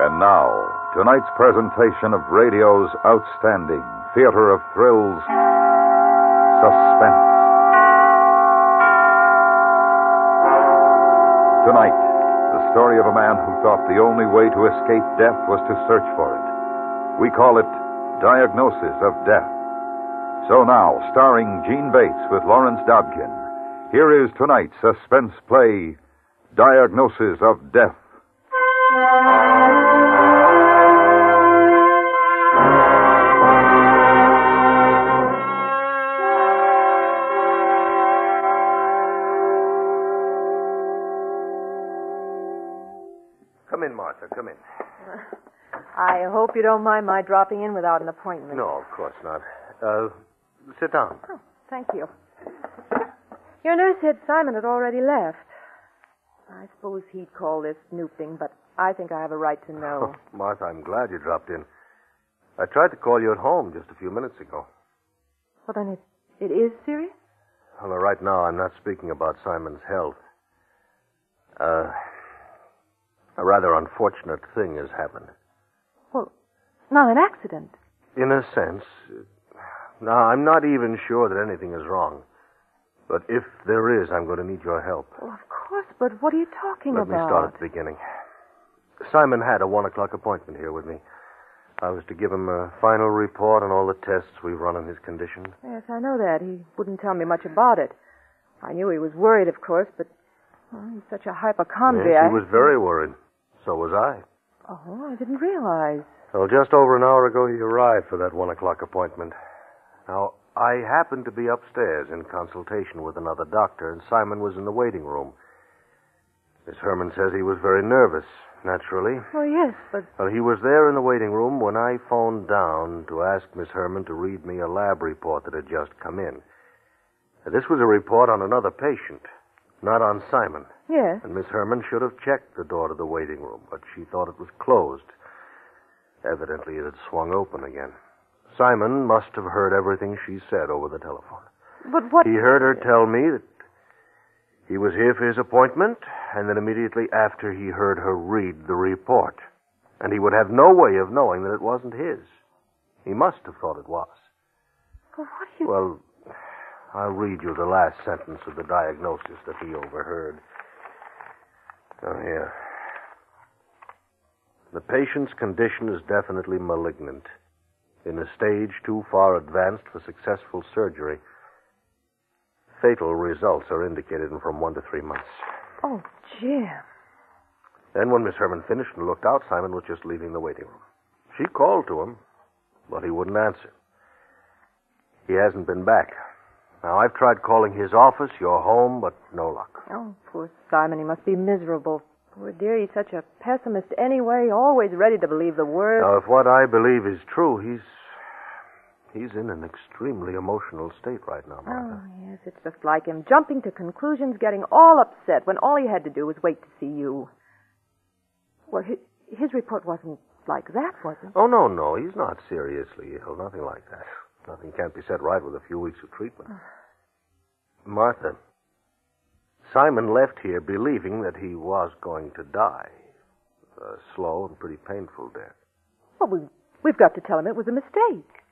And now, tonight's presentation of radio's outstanding theater of thrills, Suspense. Tonight, the story of a man who thought the only way to escape death was to search for it. We call it Diagnosis of Death. So now, starring Gene Bates with Lawrence Dobkin, here is tonight's suspense play, Diagnosis of Death. Come in, Martha, come in. I hope you don't mind my dropping in without an appointment. No, of course not. Sit down. Oh, thank you. Your nurse said Simon had already left. I suppose he'd call this snooping, but I think I have a right to know. Oh, Martha, I'm glad you dropped in. I tried to call you at home just a few minutes ago. Well, then it is serious? Well, right now I'm not speaking about Simon's health. A rather unfortunate thing has happened. Well, not an accident. In a sense. Now, I'm not even sure that anything is wrong. But if there is, I'm going to need your help. Well, of course, but what are you talking about? Let me start at the beginning. Simon had a 1 o'clock appointment here with me. I was to give him a final report on all the tests we've run on his condition. Yes, I know that. He wouldn't tell me much about it. I knew he was worried, of course, but he's such a hypochondriac. Yes, he was very worried. So was I. Oh, I didn't realize. Well, just over an hour ago, he arrived for that 1 o'clock appointment. Now, I happened to be upstairs in consultation with another doctor, and Simon was in the waiting room. Miss Herman says he was very nervous, naturally. Oh, yes, but... Well, he was there in the waiting room when I phoned down to ask Miss Herman to read me a lab report that had just come in. This was a report on another patient, not on Simon. Yes. And Miss Herman should have checked the door to the waiting room, but she thought it was closed. Evidently, it had swung open again. Simon must have heard everything she said over the telephone. But what... He heard her tell me that he was here for his appointment, and then immediately after he heard her read the report. And he would have no way of knowing that it wasn't his. He must have thought it was. Well, what do you... Well, I'll read you the last sentence of the diagnosis that he overheard. Oh, here. The patient's condition is definitely malignant. In a stage too far advanced for successful surgery. Fatal results are indicated in from 1 to 3 months. Oh, Jim. Then when Miss Herman finished and looked out, Simon was just leaving the waiting room. She called to him, but he wouldn't answer. He hasn't been back. Now, I've tried calling his office, your home, but no luck. Oh, poor Simon. He must be miserable. Poor dear, he's such a pessimist anyway, always ready to believe the worst. Now, if what I believe is true, he's in an extremely emotional state right now, Martha. Oh, yes, it's just like him, jumping to conclusions, getting all upset when all he had to do was wait to see you. Well, his report wasn't like that, was it? Oh, no, he's not seriously ill, nothing like that. Nothing can't be set right with a few weeks of treatment. Martha, Simon left here believing that he was going to die. A slow and pretty painful death. Well, we've got to tell him it was a mistake.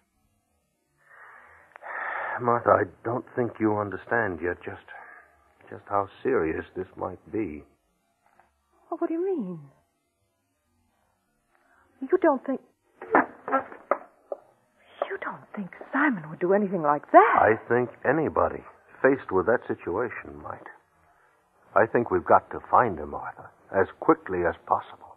Martha, I don't think you understand yet just how serious this might be. Well, what do you mean? You don't think Simon would do anything like that? I think anybody faced with that situation might. I think we've got to find him, Martha, as quickly as possible.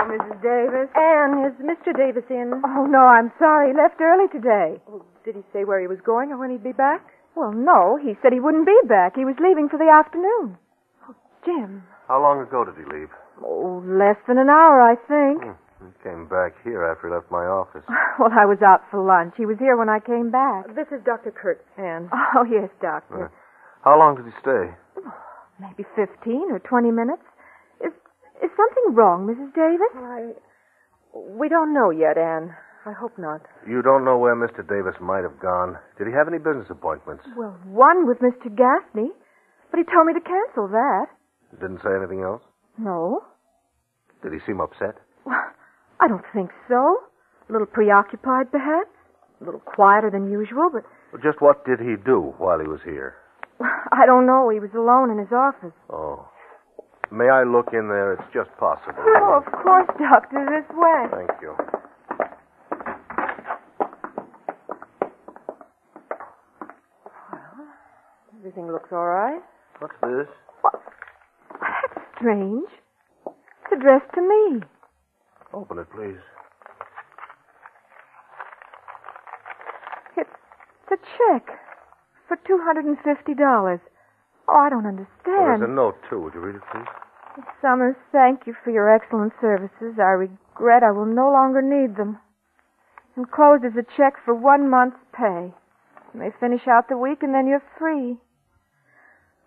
Mrs. Davis. Anne, is Mr. Davis in? Oh, no, I'm sorry. He left early today. Oh, did he say where he was going or when he'd be back? Well, no. He said he wouldn't be back. He was leaving for the afternoon. Oh, Jim. How long ago did he leave? Oh, less than an hour, I think. He came back here after he left my office. Well, I was out for lunch. He was here when I came back. This is Dr. Kurtz, Anne. Oh, yes, Doctor. How long did he stay? Maybe 15 or 20 minutes. Is something wrong, Mrs. Davis? We don't know yet, Anne. I hope not. You don't know where Mr. Davis might have gone. Did he have any business appointments? Well, one with Mr. Gaffney, but he told me to cancel that. Didn't say anything else? No. Did he seem upset? Well, I don't think so. A little preoccupied, perhaps. A little quieter than usual, but... Well, just what did he do while he was here? I don't know. He was alone in his office. Oh. May I look in there? It's just possible. Oh, of course, Doctor. This way. Thank you. Well, everything looks all right. What's this? That's strange. It's addressed to me. Open it, please. It's a check for $250. Oh, I don't understand. Well, there's a note, too. Would you read it, please? Summers, thank you for your excellent services. I regret I will no longer need them. Enclosed is a check for 1 month's pay. You may finish out the week and then you're free.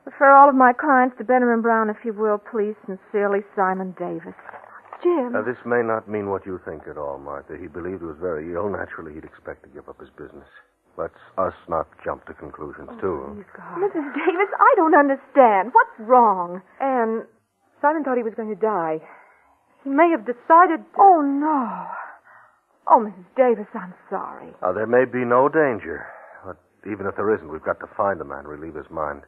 Refer all of my clients to Benner and Brown, if you will, please. Sincerely, Simon Davis. Jim. Now, this may not mean what you think at all, Martha. He believed he was very ill. Naturally, he'd expect to give up his business. Let's us not jump to conclusions, too. Please, God. Mrs. Davis, I don't understand. What's wrong? And Simon thought he was going to die. He may have decided... Oh, no. Oh, Mrs. Davis, I'm sorry. Now, there may be no danger. But even if there isn't, we've got to find the man, relieve his mind.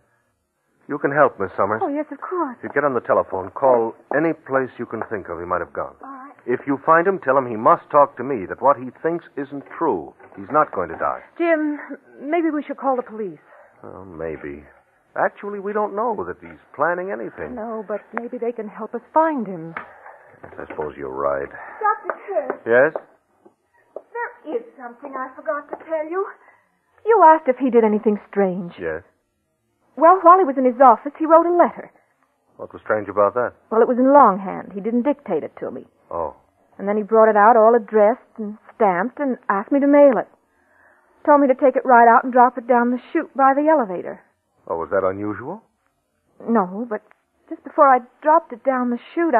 You can help, Miss Summers. Oh, yes, of course. If you get on the telephone, call any place you can think of he might have gone. All right. If you find him, tell him he must talk to me, that what he thinks isn't true. He's not going to die. Jim, maybe we should call the police. Well, maybe. Actually, we don't know that he's planning anything. No, but maybe they can help us find him. Yes, I suppose you're right. Dr. Kurtz, Yes? there is something I forgot to tell you. You asked if he did anything strange. Yes. Well, while he was in his office, he wrote a letter. What was strange about that? Well, it was in longhand. He didn't dictate it to me. Oh. And then he brought it out all addressed and stamped and asked me to mail it. Told me to take it right out and drop it down the chute by the elevator. Oh, was that unusual? No, but just before I dropped it down the chute,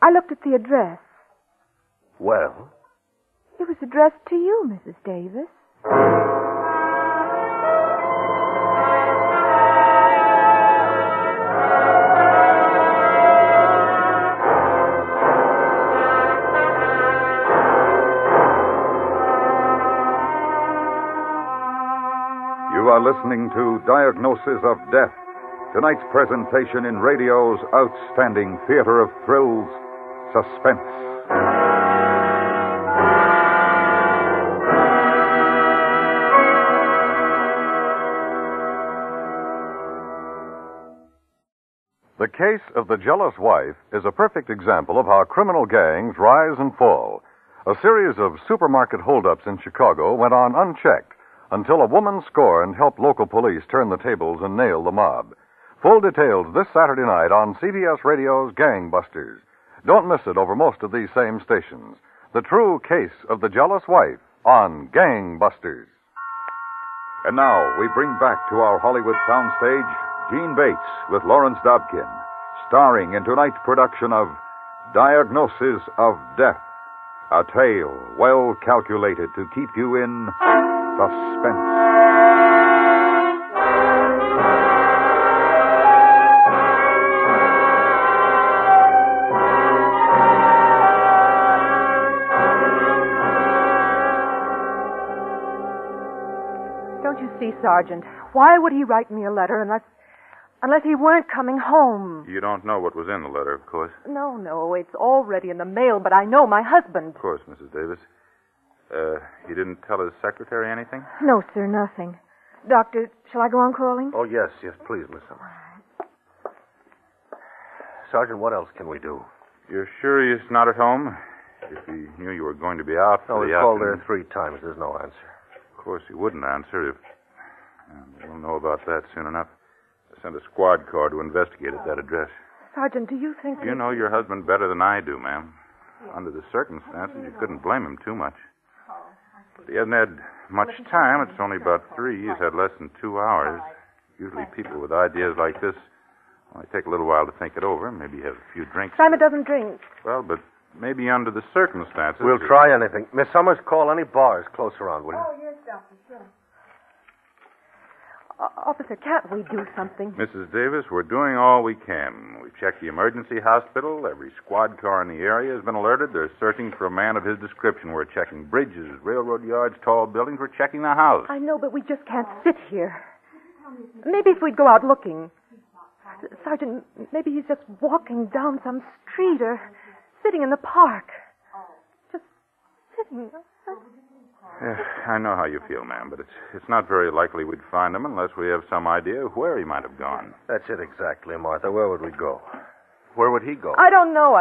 I looked at the address. Well? It was addressed to you, Mrs. Davis. You are listening to Diagnosis of Death, tonight's presentation in radio's outstanding theater of thrills, Suspense. The case of the jealous wife is a perfect example of how criminal gangs rise and fall. A series of supermarket holdups in Chicago went on unchecked until a woman scorned helped local police turn the tables and nail the mob. Full details this Saturday night on CBS Radio's Gangbusters. Don't miss it over most of these same stations. The true case of the jealous wife on Gangbusters. And now we bring back to our Hollywood soundstage Gene Bates with Lawrence Dobkin, starring in tonight's production of Diagnosis of Death, a tale well calculated to keep you in suspense. Don't you see, Sergeant? Why would he write me a letter unless he weren't coming home? You don't know what was in the letter, of course. No, it's already in the mail, but I know my husband. Of course, Mrs. Davis. You didn't tell his secretary anything? No, sir, nothing. Doctor, shall I go on calling? Oh, yes, please, Miss Summers. Sergeant, what else can we do? You're sure he's not at home? If he knew you were going to be out No, for we've the called afternoon... there 3 times. There's no answer. Of course, he wouldn't answer if... We'll know about that soon enough. I sent a squad car to investigate at that address. Sergeant, do you think... You know your husband better than I do, ma'am. Under the circumstances, you couldn't blame him too much. But he hasn't had much time. It's only about 3. He's had less than 2 hours. Usually people with ideas like this Might take a little while to think it over. Maybe have a few drinks. Simon doesn't drink. Well, but maybe under the circumstances... We'll try anything. Miss Summers, call any bars close around, will you? Oh, yes, Doctor, sure. Officer, can't we do something? Mrs. Davis, we're doing all we can. We've checked the emergency hospital. Every squad car in the area has been alerted. They're searching for a man of his description. We're checking bridges, railroad yards, tall buildings. We're checking the house. I know, but we just can't sit here. Maybe if we'd go out looking. Sergeant, maybe he's just walking down some street or sitting in the park. Just sitting. Yeah, I know how you feel, ma'am, but it's not very likely we'd find him unless we have some idea of where he might have gone. That's it exactly, Martha. Where would we go? Where would he go? I don't know.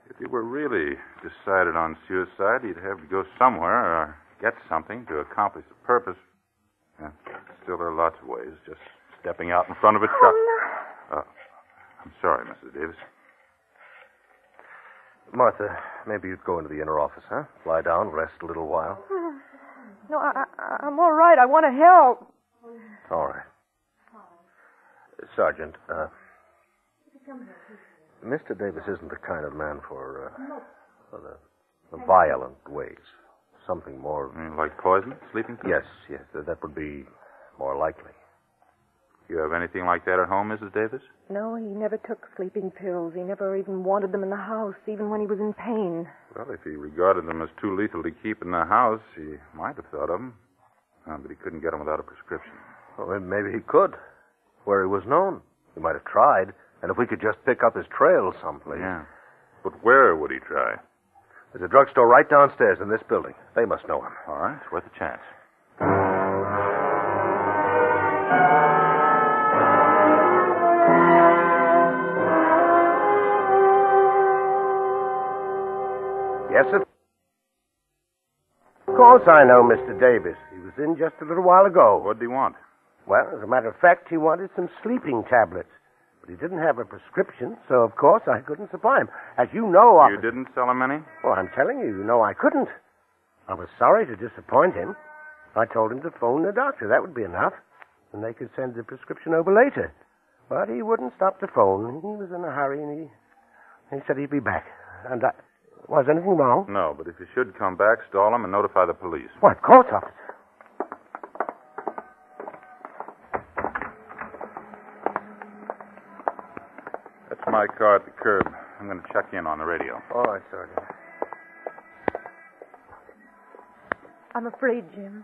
If he were really decided on suicide, he'd have to go somewhere or get something to accomplish the purpose. Yeah, still, there are lots of ways. Just stepping out in front of a truck. Oh, no. I'm sorry, Mrs. Davis. Martha, maybe you'd go into the inner office, huh? Lie down, rest a little while. No, I'm all right. I want to help. All right. Sergeant, Mr. Davis isn't the kind of man for the violent ways. Something more... Like poison? Sleeping pills? Yes, that would be more likely. You have anything like that at home, Mrs. Davis? No, he never took sleeping pills. He never even wanted them in the house, even when he was in pain. Well, if he regarded them as too lethal to keep in the house, he might have thought of them. But he couldn't get them without a prescription. Well, maybe he could. Where he was known. He might have tried. And if we could just pick up his trail someplace. Yeah. But where would he try? There's a drugstore right downstairs in this building. They must know him. All right, it's worth a chance. Yes, sir? Of course I know Mr. Davis. He was in just a little while ago. What did he want? Well, as a matter of fact, he wanted some sleeping tablets. But he didn't have a prescription, so of course I couldn't supply him. As you know, You didn't sell him any? Well, I'm telling you, I couldn't. I was sorry to disappoint him. I told him to phone the doctor. That would be enough. And they could send the prescription over later. But he wouldn't stop to phone. He was in a hurry, and he said he'd be back. And was anything wrong? No, but if you should come back, stall him and notify the police. Why, of course, officer. That's my car at the curb. I'm going to check in on the radio. All right, Sergeant. I'm afraid, Jim.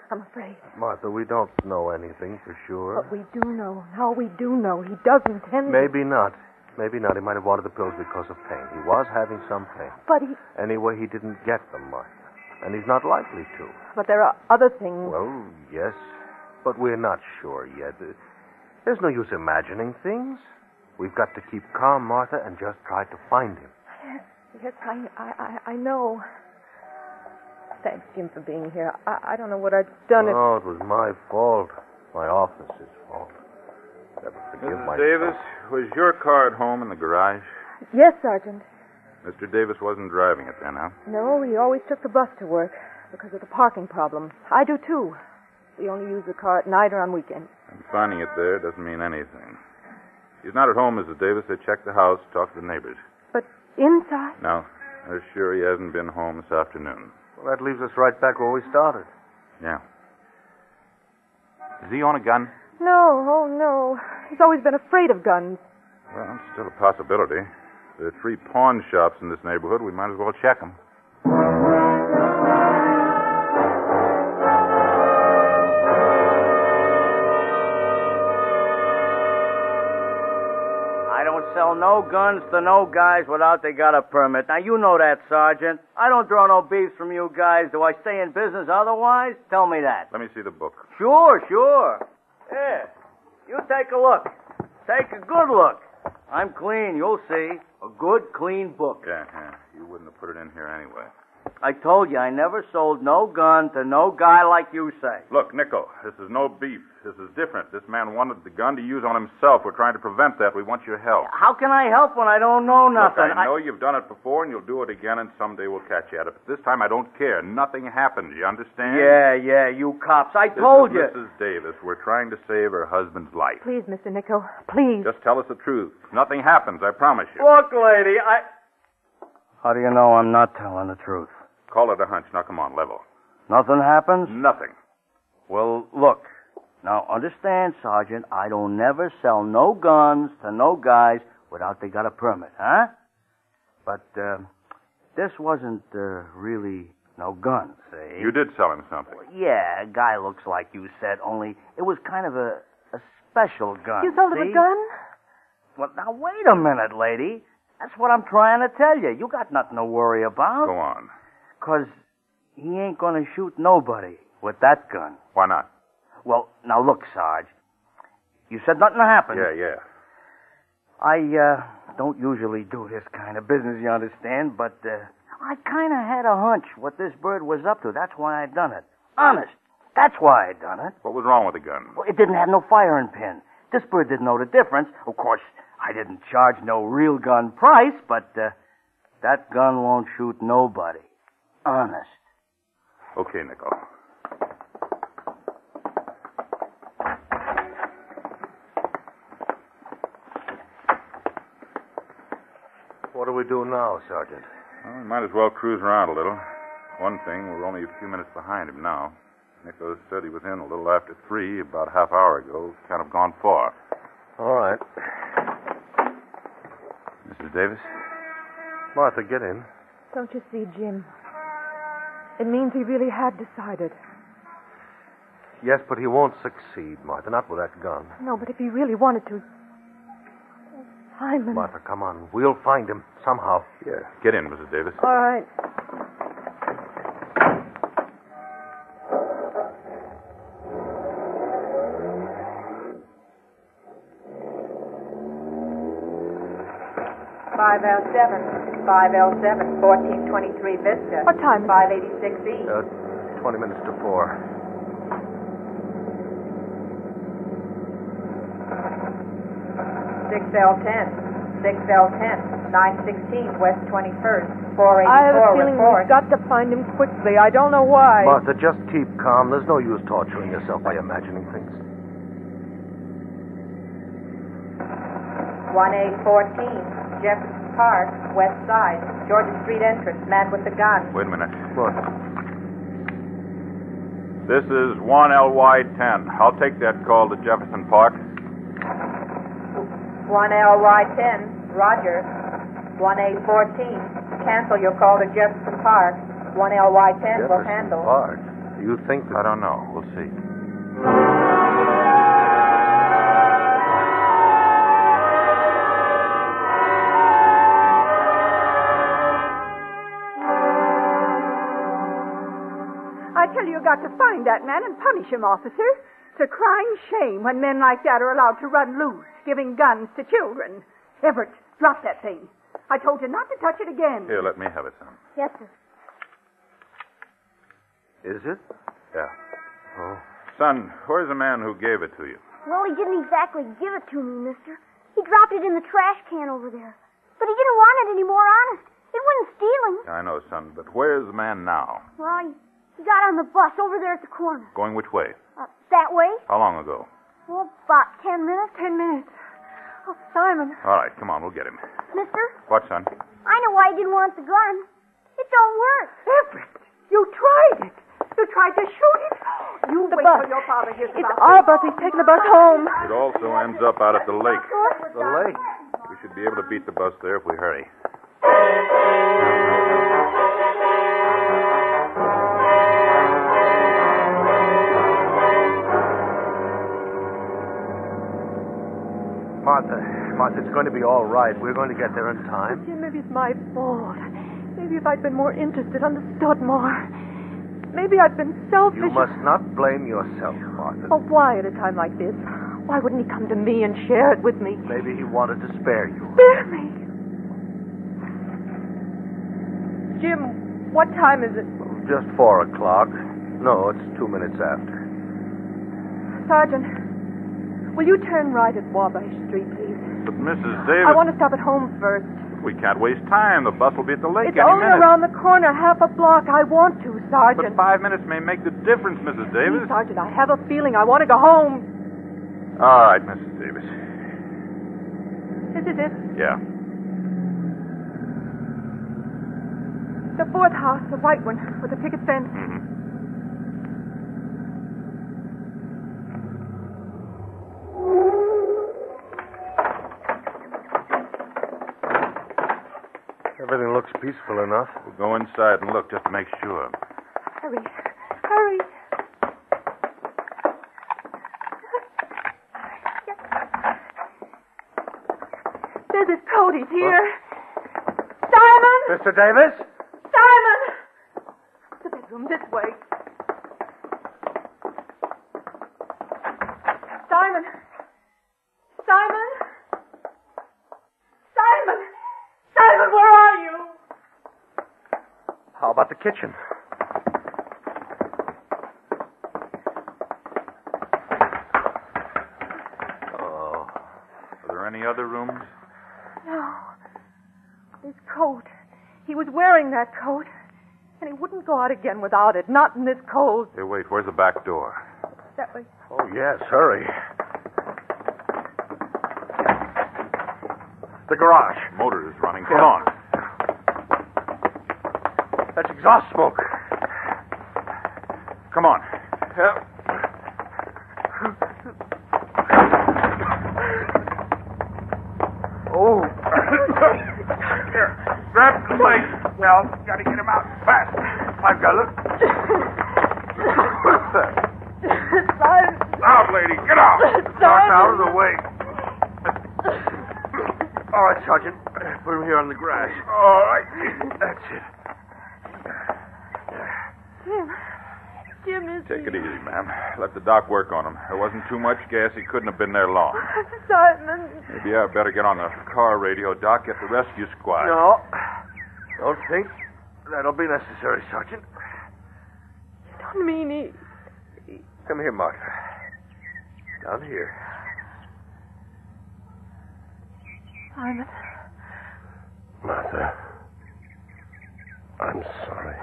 I'm afraid. Martha, we don't know anything for sure. But we do know. Now we do know. He does intend... Maybe not. Maybe not. He might have wanted the pills because of pain. He was having some pain. But he... Anyway, he didn't get them, Martha. And he's not likely to. But there are other things. Well, yes. But we're not sure yet. There's no use imagining things. We've got to keep calm, Martha, and just try to find him. Yes, I know. Thanks, Jim, for being here. I don't know what I'd done if... Oh, it was my fault. My office's fault. Never forgive Mrs. myself. Davis, was your car at home in the garage? Yes, Sergeant. Mr. Davis wasn't driving it then, huh? No, he always took the bus to work because of the parking problem. I do, too. We only use the car at night or on weekends. And finding it there doesn't mean anything. He's not at home, Mrs. Davis. They checked the house, talked to the neighbors. But inside? No, they're sure he hasn't been home this afternoon. Well, that leaves us right back where we started. Yeah. Is he on a gun? No, oh no. He's always been afraid of guns. Well, it's still a possibility. There are 3 pawn shops in this neighborhood. We might as well check them. I don't sell no guns to no guys without they got a permit. Now, you know that, Sergeant. I don't draw no beefs from you guys. Do I stay in business otherwise? Tell me that. Let me see the book. Sure. Here, you take a look. Take a good look. I'm clean, you'll see. A good, clean book. Yeah. You wouldn't have put it in here anyway. I told you I never sold no gun to no guy like you say. Look, Nico, this is no beef. This is different. This man wanted the gun to use on himself. We're trying to prevent that. We want your help. How can I help when I don't know nothing? Look, I know you've done it before, and you'll do it again, and someday we'll catch you at it. But this time I don't care. Nothing happened. You understand? Yeah, you cops. I told you. This is Mrs. Davis. We're trying to save her husband's life. Please, Mr. Nico, please. Just tell us the truth. Nothing happens, I promise you. Look, lady, How do you know I'm not telling the truth? Call it a hunch. Now, come on, level. Nothing happens? Nothing. Well, look. Now, understand, Sergeant, I don't never sell no guns to no guys without they got a permit, huh? But, this wasn't, really no gun, see? You did sell him something. Well, yeah, a guy looks like you said, only it was kind of a special gun. You sold him a gun? Well, now, wait a minute, lady. That's what I'm trying to tell you. You got nothing to worry about. Go on. 'Cause he ain't gonna shoot nobody with that gun. Why not? Well, now look, Sarge. You said nothing happened. Yeah. I don't usually do this kind of business, you understand, but I kind of had a hunch what this bird was up to. That's why I done it. Honest. That's why I done it. What was wrong with the gun? Well, it didn't have no firing pin. This bird didn't know the difference. Of course, I didn't charge no real gun price, but that gun won't shoot nobody. Honest. Okay, Nico. What do we do now, Sergeant? Well, we might as well cruise around a little. One thing, we're only a few minutes behind him now. Nico said he was in a little after 3, about a half hour ago. Kind of gone far. All right. Mrs. Davis? Martha, get in. Don't you see, Jim? It means he really had decided. Yes, but he won't succeed, Martha, not with that gun. No, but if he really wanted to... Simon. Martha, come on. We'll find him somehow. Yeah. Get in, Mrs. Davis. All right. $5L7, 1423 Vista. What time? 586E. 20 minutes to 4. $6L10, 916 West 21st, 484 I have a feeling report. we've got to find him quickly. I don't know why. Martha, just keep calm. There's no use torturing yourself by imagining things. 1814 Jefferson Park, West Side, Georgia Street entrance, man with the gun. Wait a minute. What? This is 1LY10. I'll take that call to Jefferson Park. 1LY10, Roger. 1814, cancel your call to Jefferson Park. 1LY10 will handle. Park? You think that... I don't know. We'll see. I tell you, got to find that man and punish him, officer. It's a crying shame when men like that are allowed to run loose, giving guns to children. Everett, drop that thing. I told you not to touch it again. Here, let me have it, son. Yes, sir. Is it? Yeah. Oh. Son, where's the man who gave it to you? Well, he didn't exactly give it to me, mister. He dropped it in the trash can over there. But he didn't want it anymore, honest. It wasn't stealing. I know, son, but where's the man now? Well, he got on the bus over there at the corner. Going which way? That way? How long ago? Well, about 10 minutes. 10 minutes. Oh, Simon. All right, come on, we'll get him. Mister, What, son? I know why he didn't want the gun. It don't work. Everett, you tried it. You tried to shoot it. You The wait bus. till your father hears It's about our it. bus. He's taking the bus home. It also ends up out at the lake. The lake? We should be able to beat the bus there if we hurry. Martha, it's going to be all right. We're going to get there in time. Jim, maybe it's my fault. Maybe if I'd been more interested, understood more. Maybe I've been selfish. You must not blame yourself, Martha. Oh, why at a time like this? Why wouldn't he come to me and share it with me? Maybe he wanted to spare you. Spare me. Jim, What time is it? Just 4 o'clock. No, it's 2 minutes after. Sergeant, will you turn right at Wabash Street, please? But Mrs. Davis... I want to stop at home first. We can't waste time. The bus will be at the lake It's any only minute. around the corner, half a block. I want to, But Sergeant. 5 minutes may make the difference, Mrs. Davis. Please, Sergeant, I have a feeling I want to go home. All right, Mrs. Davis. This is it. Yeah. The fourth house, the white one, with the picket fence. Mm-hmm. Everything looks peaceful enough. We'll go inside and look just to make sure. Hurry, hurry. There's his coat. He's here. Simon! Mr. Davis? Simon! The bedroom, this way. Simon! Simon! Simon! Simon, where are you? How about the kitchen? Oh. Are there any other rooms? No. His coat. He was wearing that coat. And he wouldn't go out again without it. Not in this cold. Hey, wait. Where's the back door? That way. Oh, yes, hurry. The garage. Motor is running. Come on. That's exhaust smoke. Come on. Oh. Here. Grab the leg. Well, gotta get him out fast. I've got it. What's that? Simon! Out, lady. Get out. Dark out of the way. All right, Sergeant. Put him here on the grass. All right. That's it. Jim is Take it easy, ma'am. Let the doc work on him. There wasn't too much gas. He couldn't have been there long. Simon. Maybe I better get on the car radio, Doc. Get the rescue squad. No. Don't think that'll be necessary, Sergeant. You don't mean he... Come here, Martha. Down here. Simon. Martha, I'm sorry.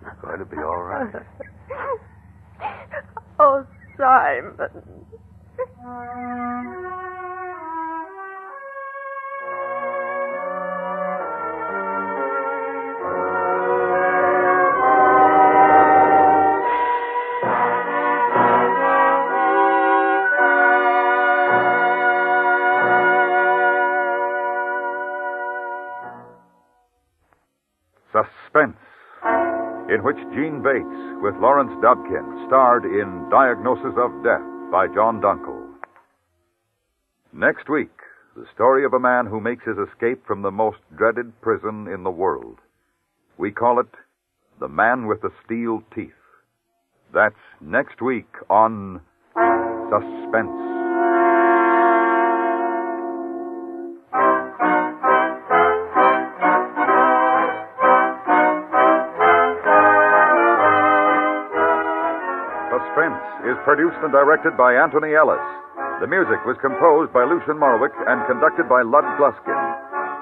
You're going to be all right. Oh, Simon. Suspense, in which Gene Bates, with Lawrence Dobkin, starred in Diagnosis of Death by John Dunkel. Next week, the story of a man who makes his escape from the most dreaded prison in the world. We call it The Man with the Steel Teeth. That's next week on Suspense. Suspense is produced and directed by Anthony Ellis. The music was composed by Lucien Morawick and conducted by Lud Gluskin.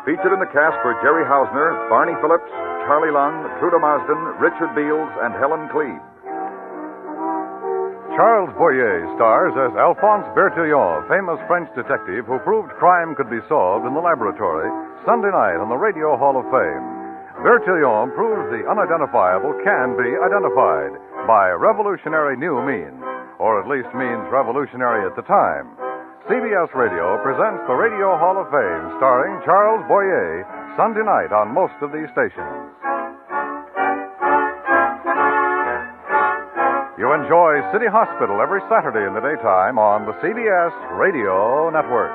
Featured in the cast were Jerry Hausner, Barney Phillips, Charlie Lung, Trudeau Marsden, Richard Beals, and Helen Cleve. Charles Boyer stars as Alphonse Bertillon, famous French detective who proved crime could be solved in the laboratory, Sunday night on the Radio Hall of Fame. Bertillon proves the unidentifiable can be identified by revolutionary new means, or at least means revolutionary at the time. CBS Radio presents the Radio Hall of Fame starring Charles Boyer Sunday night on most of these stations. You enjoy City Hospital every Saturday in the daytime on the CBS Radio Network.